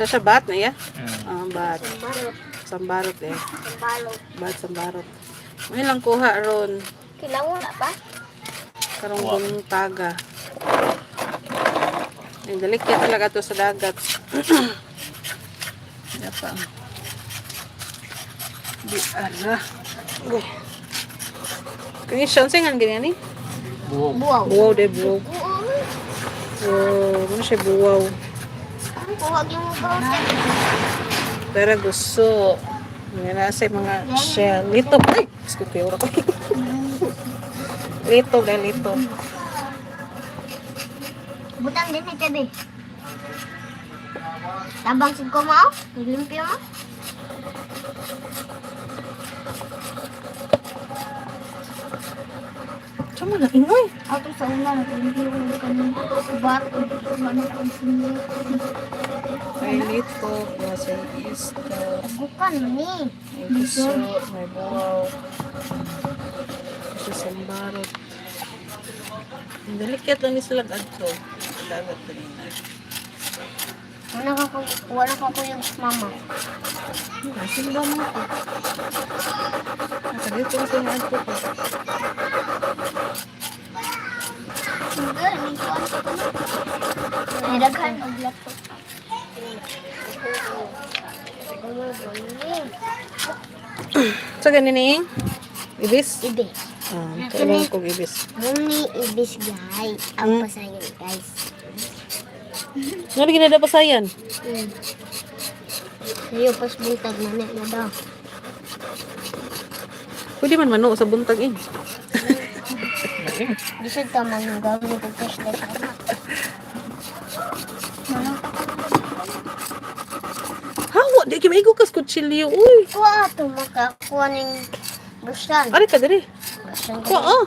Sa bat na ya? Bat. Sambarot. Sambarot eh. Sambalot. Bat sambarot. May lang kuha ron. Kilaw na pa? Karong buntaga. Ay, dalikya talaga to sa dagat. Yapa. Di ara. Okay. Kani shansingan ganyan ni? Buwaw. Buwaw de buwaw. Buwaw. Oh, ano siya buwaw? Ang buwag yung buwaw. Pero gusto. May nasa mga shell. Lito. Ay! Skupi ko. Lito ga lito. Butang din ni Tebe. Tabang sig ko mo? Limpyo mo? Sama na ingoy. Ato sa una, limpyo ko yung kanina. Bat, manok ang sinyo. May lito. Nasa isda. Bukan ni. May gusto. May buwaw. Kasi sambarot. Ang dalikit lang ni sila adto. Dagat kanina. Wala ka ko yung mama. Kasi ba mo ko? Nakadito kasi nga adto ko. Sugar, may kuwan ko na. May daghan og laptop. Sa ganining? Ibis? Ibis. Kailangan kong ibis. Muni ibis guys. Ang pasayon guys. Ano ginada pa sayan? Sayo pas buntag na na daw. Pwede man mano sa buntag eh. Bisod ka man gawin ko flashlight anak. Hawa, di kaya maigo kas kutsilyo. Uy! Kuha to makakuha ng brusan. Ari ka diri. Brusan Kuha oh.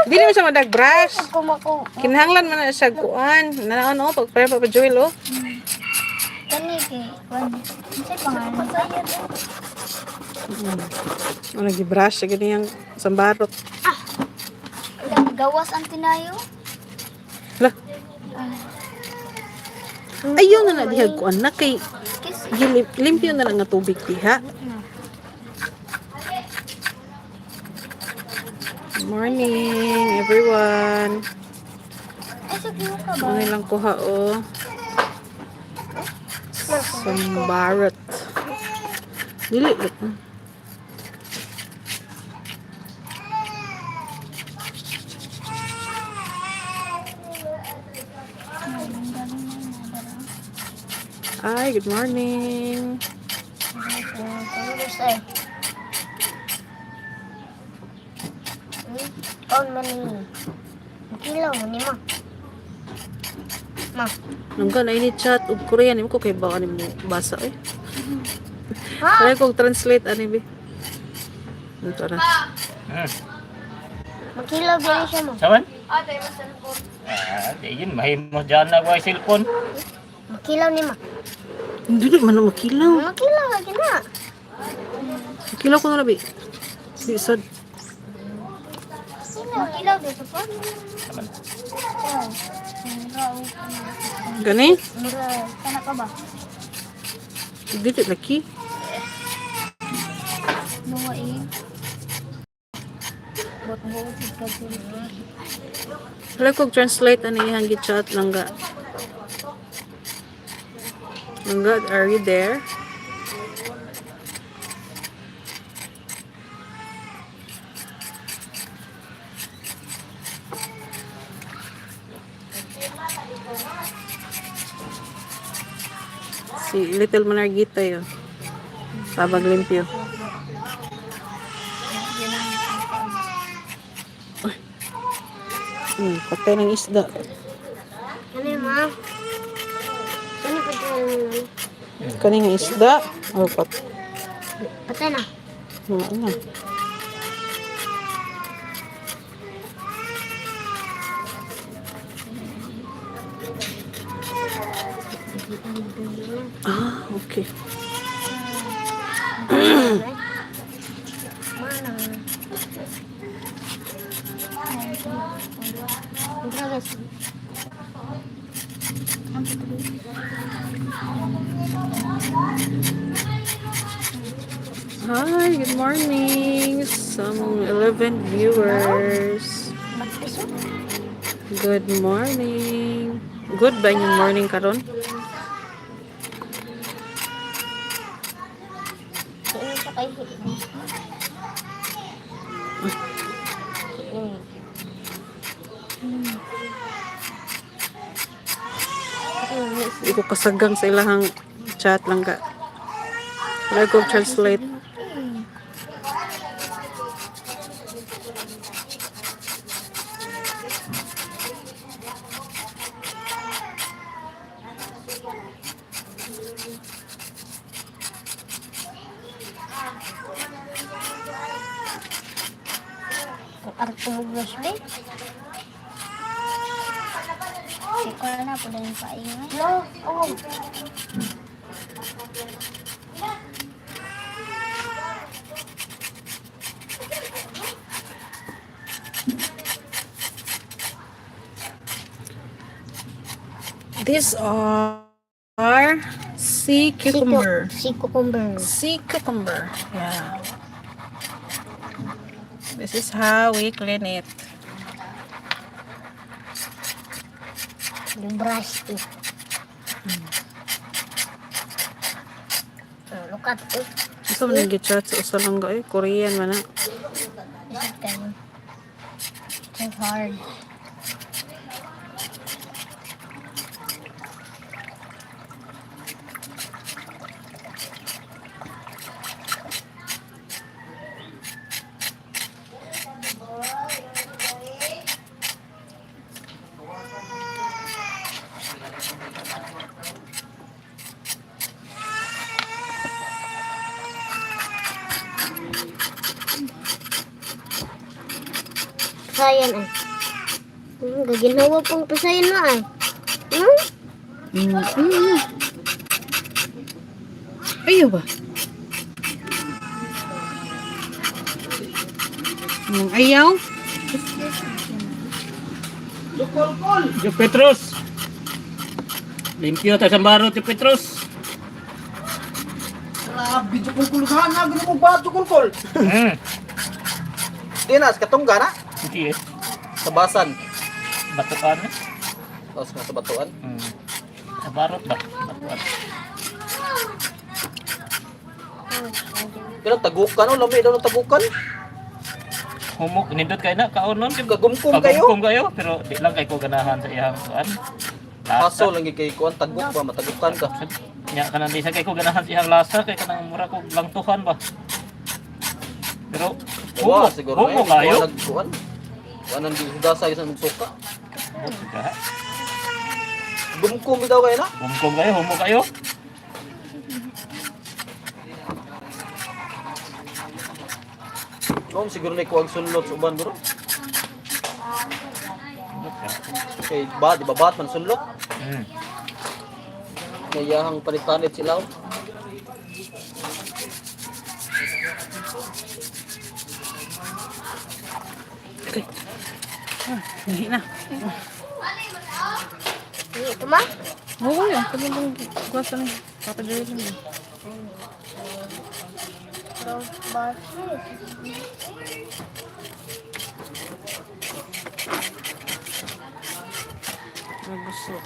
Dili mo siya madag-brush. Ako mako. Kinahanglan man na siya kuan. Nanaon oh, pag pa Joel oh. Kani kay kuan. Sa pangalan. Ano gi-brush siya ganiyang sambarot. Gawas ang tinayo. Lah. Ayaw na na dihag kuan na kay limpyo na lang nga tubig diha. Good morning, everyone. Ay, sa kiyo ka ba? Ano lang kuha oh. Sambarot. Dili. Hi, good morning. On man ni. Kilaw man ni ma. Ma. Nangga na ini chat ug Korean imo ko kay ba ani mo basa eh. Ha? Kaya kong translate ani bi. Ito na. Makilaw din siya mo. Saman? Tayo mo cellphone. Di yun, mahimo dyan na ko cellphone. Makilaw ni ma. Hindi man na makilaw. Makilaw lagi na. Makilaw ko na labi. Bisad. Makilaw dito po. Saman? Gani? Mura, kana ka ba? Dili laki. Nuwain. Bot mo ka sila. Wala kong translate ani ihang gi-chat langga. Langga, are you there? Si Little Manargita yun. Tabag limpyo. Patay ng isda. Ano yung ma? Ano pa dyan? Kaning isda. Oh, Patay na. Ano? Ah, okay. Mana? Hi, good morning. Some 11 viewers. Bakpiso. Good morning. Good ba yung morning karon? Ini siya kay Iko kasagang sa ilahang chat lang ka. Wala ko translate. Arto mo brush ba? Ikaw na po din paingay. No, oh. These are sea cucumber. Si cucumber. Sea cucumber. Yeah. This is how we clean it. Yung brush it. Look at it. Ito man yung gichat sa usa lang ga Korean man na. This is kind of so hard. Pasayan ay. Gaginawa pang pasayan na ay. Ayaw ba? Yung ayaw? Yo Petrus. Limpyo ta sa barot, Yo Petrus. Grabe, jukul-kul ka na. Ganun mo ba, jukul-kul? Dinas, katungga na. Hindi eh. Sa basan. Batuan eh. Tapos nga sa batuan. Sa barot ba? Batuan. Pero tagukan, oh. Lami daw ng tagukan. Humok, nindot kayo na, kaunon. Kagumkum kayo. Kagumkum kayo, pero di lang kayo ko ganahan sa iyang kuan. Kaso lang kay kuan taguk ba, matagukan ka. Nya kanang di sa kayo ko ganahan sa iyang lasa, kay kanang mura ko langtuhan ba. Pero Wow, humok, siguro humok ngayon. kayo. Nagkuan. Kuanan di hudasa sa magsuka. Gumkum bitaw kayo na. Humkom kayo, humok kayo. Siguro na kuwag sunlot sa uban bro. Humok ka. Kay ba, di ba bat man sunlot? Hmm. Kayahang palit-palit sila. Nahi na. Ito ma? Oo, yan. Pwede lang guwasa na. Papadali lang yun. Nagusok.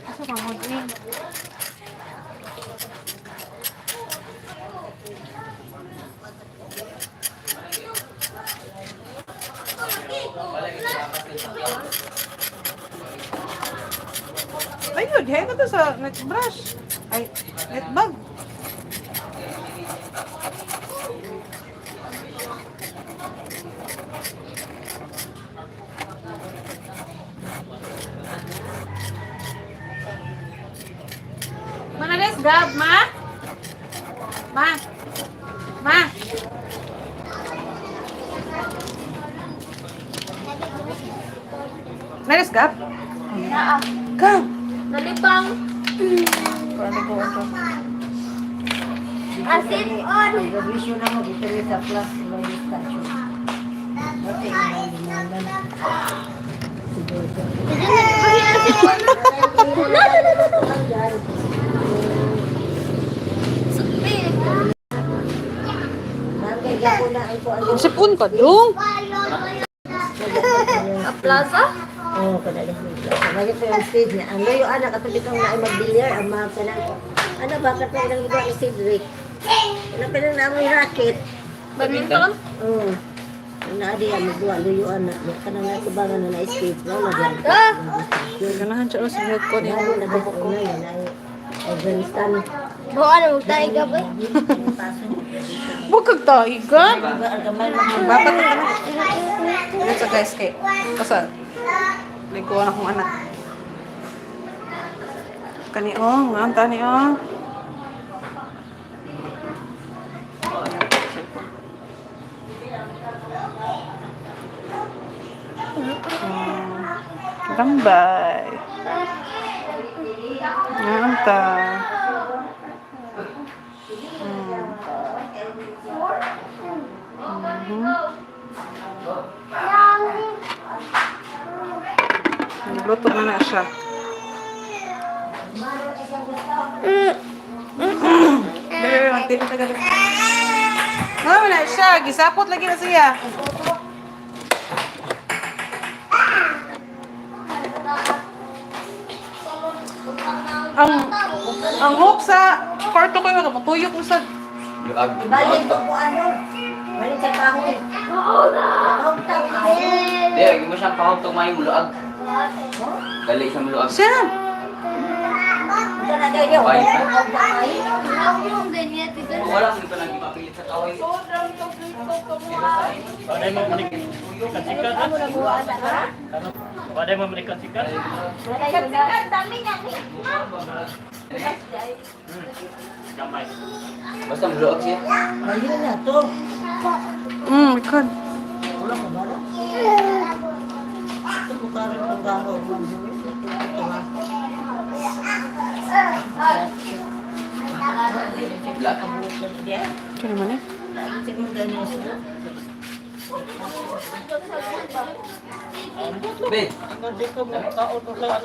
Asa ka mo din? Ayun, dihay ka to sa net brush. Ay, net bag. Nares, Gab, ma? Ma? Ma? Nares, Gab? Naa. Gab! Nalipang. Paano ko ito? Asin on. Pag-revision na mo, dito rin sa plus, may statue. Dati, inalingalan. Siguro. Bagay ka po na ay po ano. Sipon ka, dong! Sa plaza? Oo, kada lang. Bagay po yung stage niya. Ang layo anak, katabi kang na ay mag-billiard, ang mga kanang. Ano, bakit pa ilang iba ni Cedric? Ano pa lang na amoy racket? Badminton? Oo. Ang naadi yan, magduwa, layo anak. Kanang nasubangan na na-stage. Wala dyan. Ganahan siya sa head ko niya. Lalo na dito na yun ay Afghanistan. Bukan mo tayo gabi. Huwag kang taigan. Gamay lang ang Bapat ka na. Yan sa guys kay. Kasal. Lingkuhan akong anak. Kaniong, ang taniong. Gambay. Nganta. Nagluto na na siya. Dere, magtipid na gano'n. Ano na siya? Gisapot lagi na siya. Ang hook sa kwarto ko yun, matuyok mo sa... Balik ko po ano. Balik sa kahoy. Kahog tang Di, lagi mo siyang kahog itong may muluag. Gali sa muluag. Siya! Ito na dayo. Bye. Kahog tang ay. Yung ganyan. Wala mo ito nang ipapilit sa kahoy. Paday mo manikan sikat. Paday mo manikan sikat. Dami na ni. Gamay. Basta muluag siya. Ayun na to. Ikon. Wala ka ba na? Ito bukarin ang gano'n. Ito ha. Ito naman eh. Siguro ganyan sila. Be, Hindi ko makaon ko sa